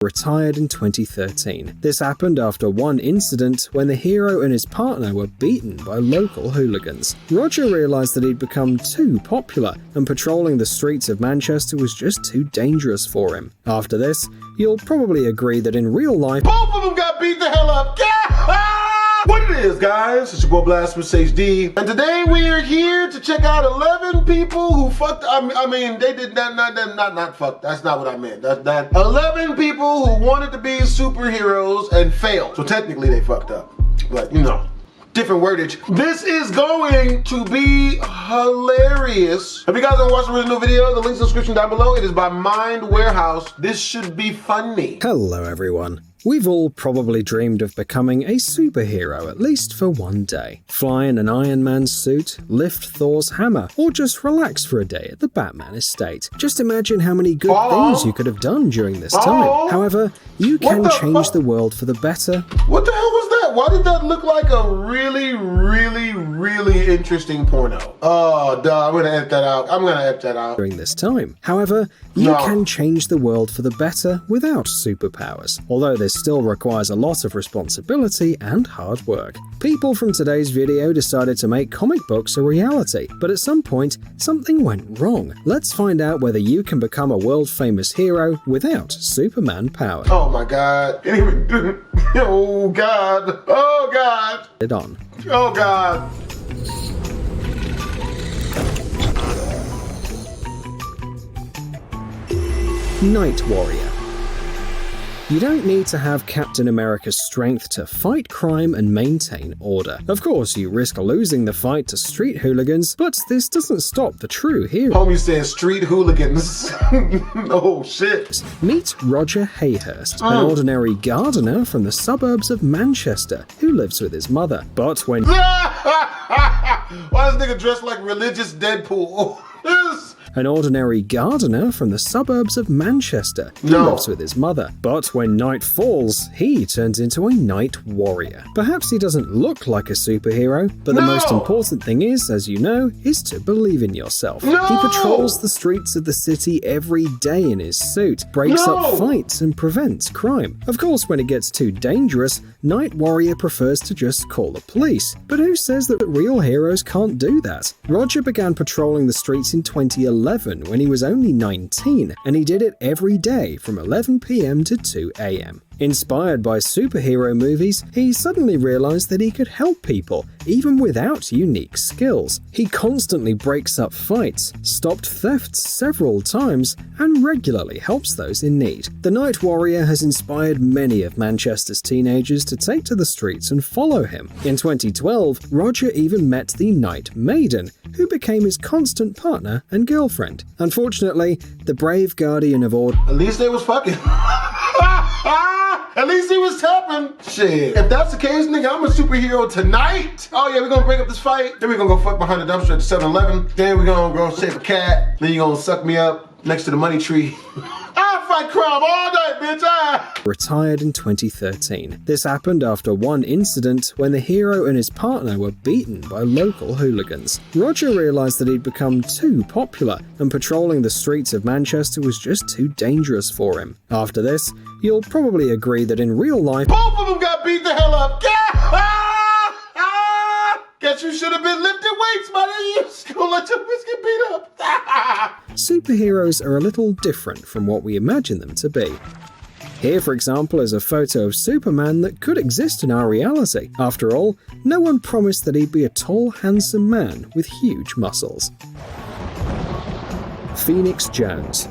retired in 2013. This happened after one incident when the hero and his partner were beaten by local hooligans. Roger realized that he'd become too popular, and patrolling the streets of Manchester was just too dangerous for him. After this, you'll probably agree that in real life, both of them got beat the hell up. What it is, guys? It's your boy Blastphamoushd, and today we are here to check out 11 people who fucked. I mean, they did not fuck. That's not what I meant. That 11 people who wanted to be superheroes and failed. So technically, they fucked up. But you know, different wordage. This is going to be hilarious. If you guys don't watch the original video, the link's in the description down below. It is by Mind Warehouse. This should be funny. Hello everyone. We've all probably dreamed of becoming a superhero at least for one day. Fly in an Iron Man suit, lift Thor's hammer, or just relax for a day at the Batman estate. Just imagine how many good things you could have done during this time. However, you can change the world for the better. What the hell was that? Why did that look like a really interesting porno? Oh, duh, I'm gonna edit that out. During this time. However, you can change the world for the better without superpowers. Although this still requires a lot of responsibility and hard work. People from today's video decided to make comic books a reality, but at some point, something went wrong. Let's find out whether you can become a world-famous hero without Superman power. Oh my god. Oh god. Oh god. Oh god. Night Warrior. You don't need to have Captain America's strength to fight crime and maintain order. Of course, you risk losing the fight to street hooligans, but this doesn't stop the true hero. Homie said street hooligans. Oh shit. Meet Roger Hayhurst, an ordinary gardener from the suburbs of Manchester who lives with his mother. But when why is this nigga dressed like religious Deadpool? An ordinary gardener from the suburbs of Manchester who lives with his mother. But when night falls, he turns into a night warrior. Perhaps he doesn't look like a superhero, but the most important thing is, as you know, is to believe in yourself. He patrols the streets of the city every day in his suit, breaks up fights and prevents crime. Of course, when it gets too dangerous, Night Warrior prefers to just call the police. But who says that real heroes can't do that? Roger began patrolling the streets in 2011 when he was only 19, and he did it every day from 11 PM to 2 AM. Inspired by superhero movies, he suddenly realized that he could help people, even without unique skills. He constantly breaks up fights, stopped thefts several times, and regularly helps those in need. The Night Warrior has inspired many of Manchester's teenagers to take to the streets and follow him. In 2012, Roger even met the Night Maiden, who became his constant partner and girlfriend. Unfortunately, the brave guardian of order— at least they was fucking. At least he was tapping. Shit. If that's the case, nigga, I'm a superhero tonight. Oh yeah, we're gonna break up this fight. Then we're gonna go fuck behind the dumpster at the 7-Eleven. Then we're gonna go save a cat. Then you're gonna suck me up next to the money tree. I fight crime all night, bitch. Retired in 2013. This happened after one incident when the hero and his partner were beaten by local hooligans. Roger realized that he'd become too popular, and patrolling the streets of Manchester was just too dangerous for him. After this, you'll probably agree that in real life, both of them got beat the hell up. Guess you should have been lifting weights, buddy. You just gonna let your whiskey beat up. superheroes are a little different from what we imagine them to be. Here, for example, is a photo of Superman that could exist in our reality. After all, no one promised that he'd be a tall, handsome man with huge muscles. Phoenix Jones.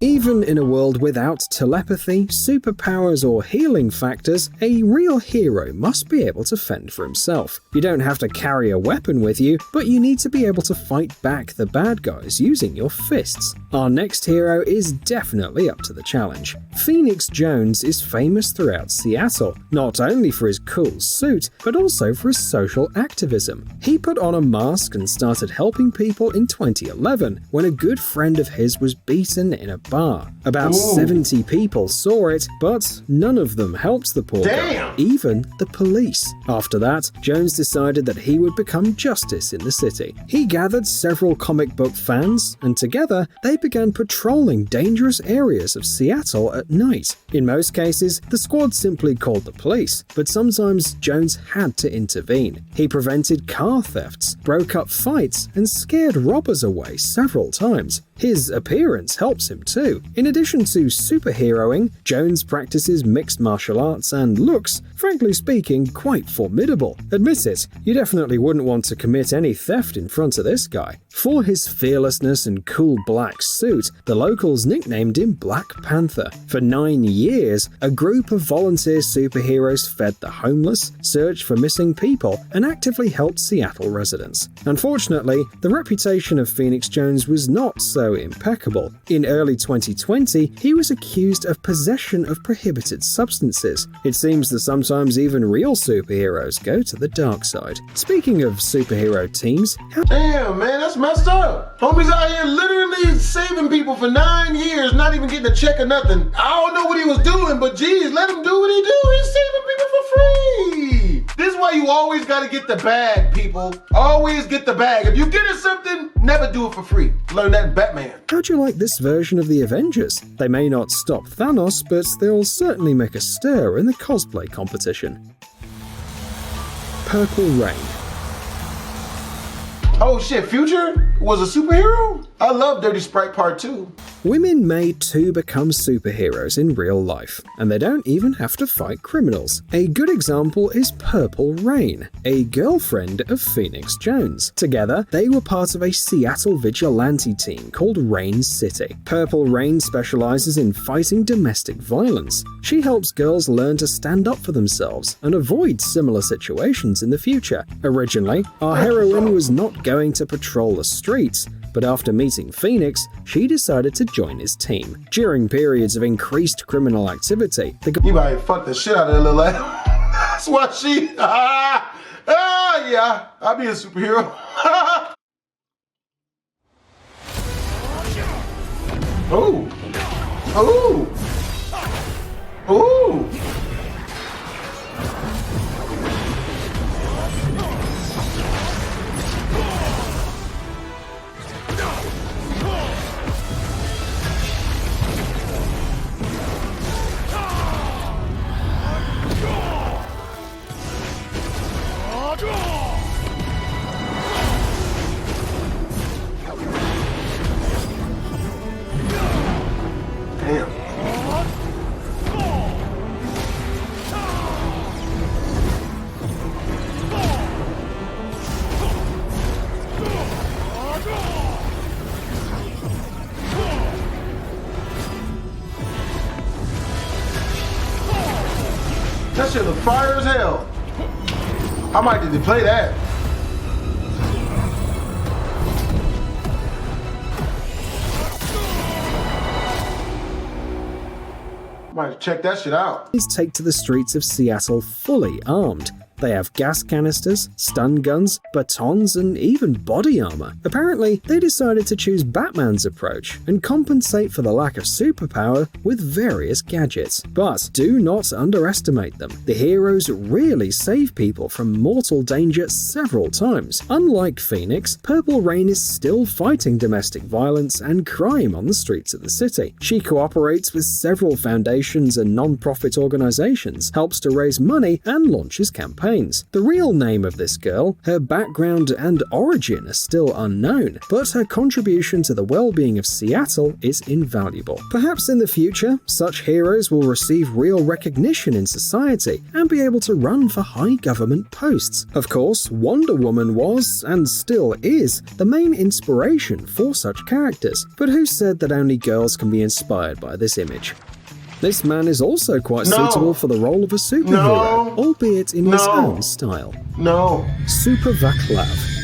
Even in a world without telepathy, superpowers, or healing factors, a real hero must be able to fend for himself. You don't have to carry a weapon with you, but you need to be able to fight back the bad guys using your fists. Our next hero is definitely up to the challenge. Phoenix Jones is famous throughout Seattle, not only for his cool suit, but also for his social activism. He put on a mask and started helping people in 2011 when a good friend of his was beaten in a bar. About 70 people saw it, but none of them helped the poor guy, even the police. After that, Jones decided that he would become justice in the city. He gathered several comic book fans, and together they began patrolling dangerous areas of Seattle at night. In most cases, the squad simply called the police, but sometimes Jones had to intervene. He prevented car thefts, broke up fights, and scared robbers away several times. His appearance helps him too. In addition to superheroing, Jones practices mixed martial arts and looks, frankly speaking, quite formidable. Admit it, you definitely wouldn't want to commit any theft in front of this guy. For his fearlessness and cool black suit, the locals nicknamed him Black Panther. For 9 years, a group of volunteer superheroes fed the homeless, searched for missing people, and actively helped Seattle residents. Unfortunately, the reputation of Phoenix Jones was not so impeccable. In early 2020, he was accused of possession of prohibited substances. It seems that sometimes even real superheroes go to the dark side. Speaking of superhero teams, damn, man, that's messed up. Homie's out here literally saving people for 9 years, not even getting a check or nothing. I don't know what he was doing, but geez, let him do what he do. He's saving people for free. This is why you always gotta get the bag, people. Always get the bag. If you get it something, never do it for free. Learn that in Batman. How'd you like this version of the Avengers? They may not stop Thanos, but they'll certainly make a stir in the cosplay competition. Purple Rain. Oh shit, Future was a superhero? I love Dirty Sprite Part 2. Women may too become superheroes in real life, and they don't even have to fight criminals. A good example is Purple Rain, a girlfriend of Phoenix Jones. Together, they were part of a Seattle vigilante team called Rain City. Purple Rain specializes in fighting domestic violence. She helps girls learn to stand up for themselves and avoid similar situations in the future. Originally, our heroine was not going to patrol the streets, but after meeting Phoenix, she decided to join his team. During periods of increased criminal activity, you might fuck the shit out of that little ass. That's what she. Yeah, I'll be a superhero. Oh, oh, oh. That shit look fire as hell. I might need to play that. Might check that shit out. Please take to the streets of Seattle fully armed. They have gas canisters, stun guns, batons, and even body armor. Apparently, they decided to choose Batman's approach and compensate for the lack of superpower with various gadgets. But do not underestimate them. The heroes really save people from mortal danger several times. Unlike Phoenix, Purple Rain is still fighting domestic violence and crime on the streets of the city. She cooperates with several foundations and non-profit organizations, helps to raise money, and launches campaigns. The real name of this girl, her background and origin are still unknown, but her contribution to the well-being of Seattle is invaluable. Perhaps in the future, such heroes will receive real recognition in society and be able to run for high government posts. Of course, Wonder Woman was, and still is, the main inspiration for such characters, but who said that only girls can be inspired by this image? This man is also quite suitable for the role of a superhero, albeit in his own style. Super Vaclav.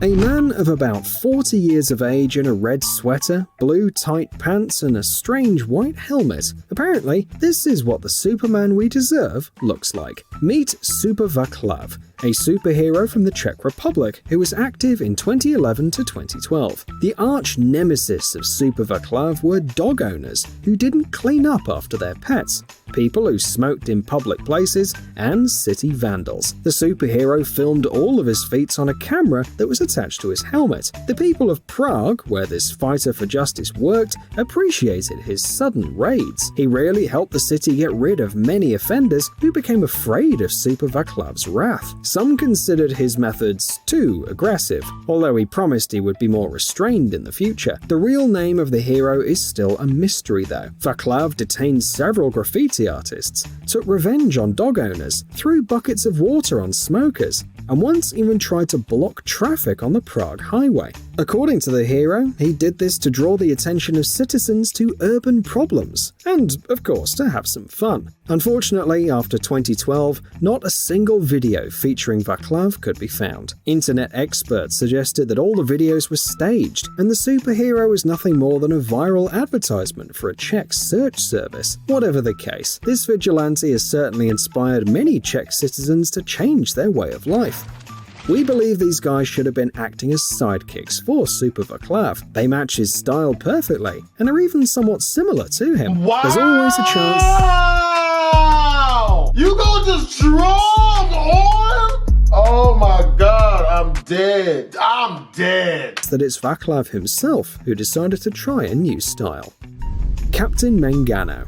A man of about 40 years of age in a red sweater, blue tight pants, and a strange white helmet. Apparently, this is what the Superman we deserve looks like. Meet Super Vaclav, a superhero from the Czech Republic who was active in 2011 to 2012. The arch nemesis of Super Vaclav were dog owners who didn't clean up after their pets, people who smoked in public places, and city vandals. The superhero filmed all of his feats on a camera that was attached to his helmet. The people of Prague, where this fighter for justice worked, appreciated his sudden raids. He really helped the city get rid of many offenders who became afraid of Super Vaclav's wrath. Some considered his methods too aggressive, although he promised he would be more restrained in the future. The real name of the hero is still a mystery though. Vaclav detained several graffiti artists, took revenge on dog owners, threw buckets of water on smokers, and once even tried to block traffic on the Prague highway. According to the hero, he did this to draw the attention of citizens to urban problems, and, of course, to have some fun. Unfortunately, after 2012, not a single video featuring Vaclav could be found. Internet experts suggested that all the videos were staged, and the superhero was nothing more than a viral advertisement for a Czech search service. Whatever the case, this vigilante has certainly inspired many Czech citizens to change their way of life. We believe these guys should have been acting as sidekicks for Super Vaclav. They match his style perfectly, and are even somewhat similar to him. Wow! There's always a chance. You gonna just draw him on? Oh my god, I'm dead. I'm dead. That it's Vaclav himself who decided to try a new style. Captain Mangano.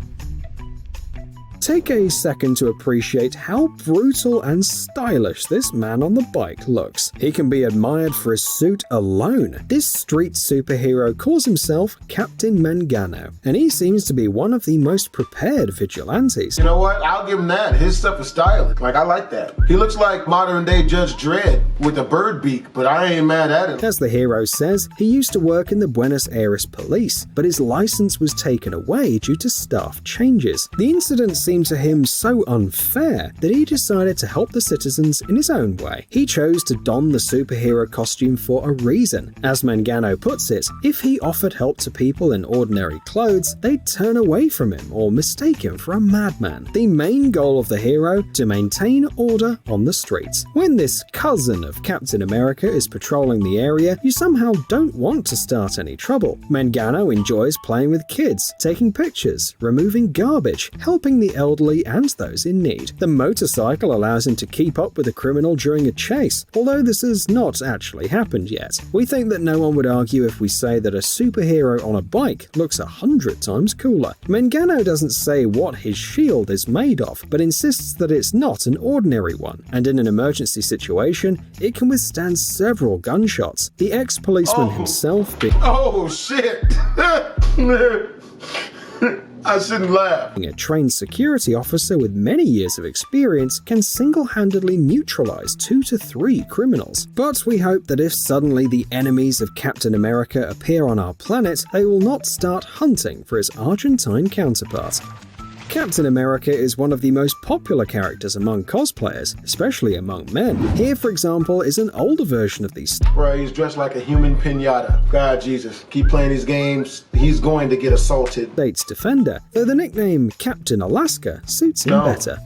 Take a second to appreciate how brutal and stylish this man on the bike looks. He can be admired for his suit alone. This street superhero calls himself Captain Mangano, and he seems to be one of the most prepared vigilantes. You know what? I'll give him that. His stuff is stylish. Like, I like that. He looks like modern day Judge Dredd with a bird beak, but I ain't mad at him. As the hero says, he used to work in the Buenos Aires police, but his license was taken away due to staff changes. The incident seemed to him so unfair that he decided to help the citizens in his own way. He chose to don the superhero costume for a reason. As Mangano puts it, if he offered help to people in ordinary clothes, they'd turn away from him or mistake him for a madman. The main goal of the hero, to maintain order on the streets. When this cousin of Captain America is patrolling the area, you somehow don't want to start any trouble. Mangano enjoys playing with kids, taking pictures, removing garbage, helping the elderly and those in need. The motorcycle allows him to keep up with a criminal during a chase, although this has not actually happened yet. We think that no one would argue if we say that a superhero on a bike looks 100 times cooler. Mangano doesn't say what his shield is made of, but insists that it's not an ordinary one, and in an emergency situation, it can withstand several gunshots. The ex-policeman himself being Oh shit! I shouldn't laugh. A trained security officer with many years of experience can single-handedly neutralize 2 to 3 criminals. But we hope that if suddenly the enemies of Captain America appear on our planet, they will not start hunting for his Argentine counterpart. Captain America is one of the most popular characters among cosplayers, especially among men. Here, for example, is an older version of these. Bro, he's dressed like a human pinata. God, Jesus. Keep playing these games. He's going to get assaulted. States Defender, though the nickname Captain Alaska suits him better.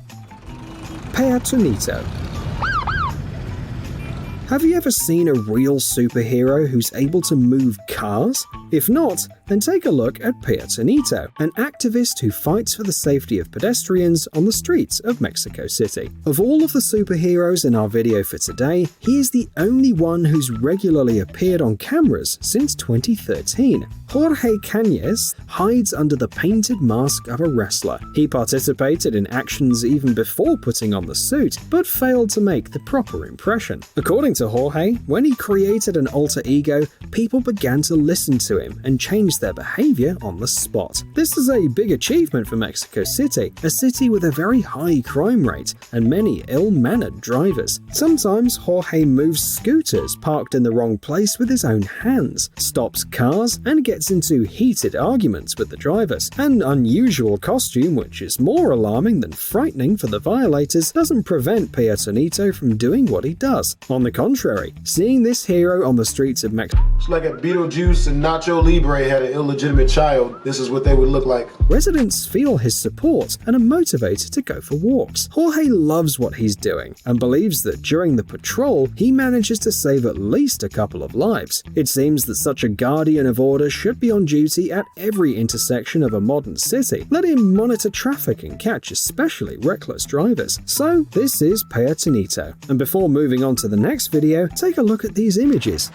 Pietenito. Have you ever seen a real superhero who's able to move cars? If not, then take a look at Pietenito, an activist who fights for the safety of pedestrians on the streets of Mexico City. Of all of the superheroes in our video for today, he is the only one who's regularly appeared on cameras since 2013. Jorge Cañez hides under the painted mask of a wrestler. He participated in actions even before putting on the suit, but failed to make the proper impression. According to Jorge, when he created an alter ego, people began to listen to him and change their behavior on the spot. This is a big achievement for Mexico City, a city with a very high crime rate and many ill-mannered drivers. Sometimes Jorge moves scooters parked in the wrong place with his own hands, stops cars, and gets into heated arguments with the drivers. An unusual costume, which is more alarming than frightening for the violators, doesn't prevent Pietenito from doing what he does. On the contrary, seeing this hero on the streets of Mexico It's like a Beetlejuice and Nacho Libre had an illegitimate child, this is what they would look like. Residents feel his support and are motivated to go for walks. Jorge loves what he's doing and believes that during the patrol, he manages to save at least a couple of lives. It seems that such a guardian of order should be on duty at every intersection of a modern city. Let him monitor traffic and catch especially reckless drivers. So this is Pietenito. And before moving on to the next video, take a look at these images.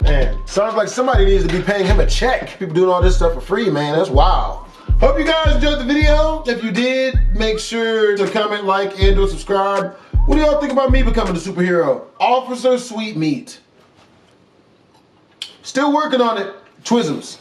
Man, sounds like somebody needs to be paying him a check. People doing all this stuff for free, man. That's wild. Hope you guys enjoyed the video. If you did, make sure to comment, like, and or subscribe. What do y'all think about me becoming a superhero? Officer Sweetmeat. Still working on it. Twisms.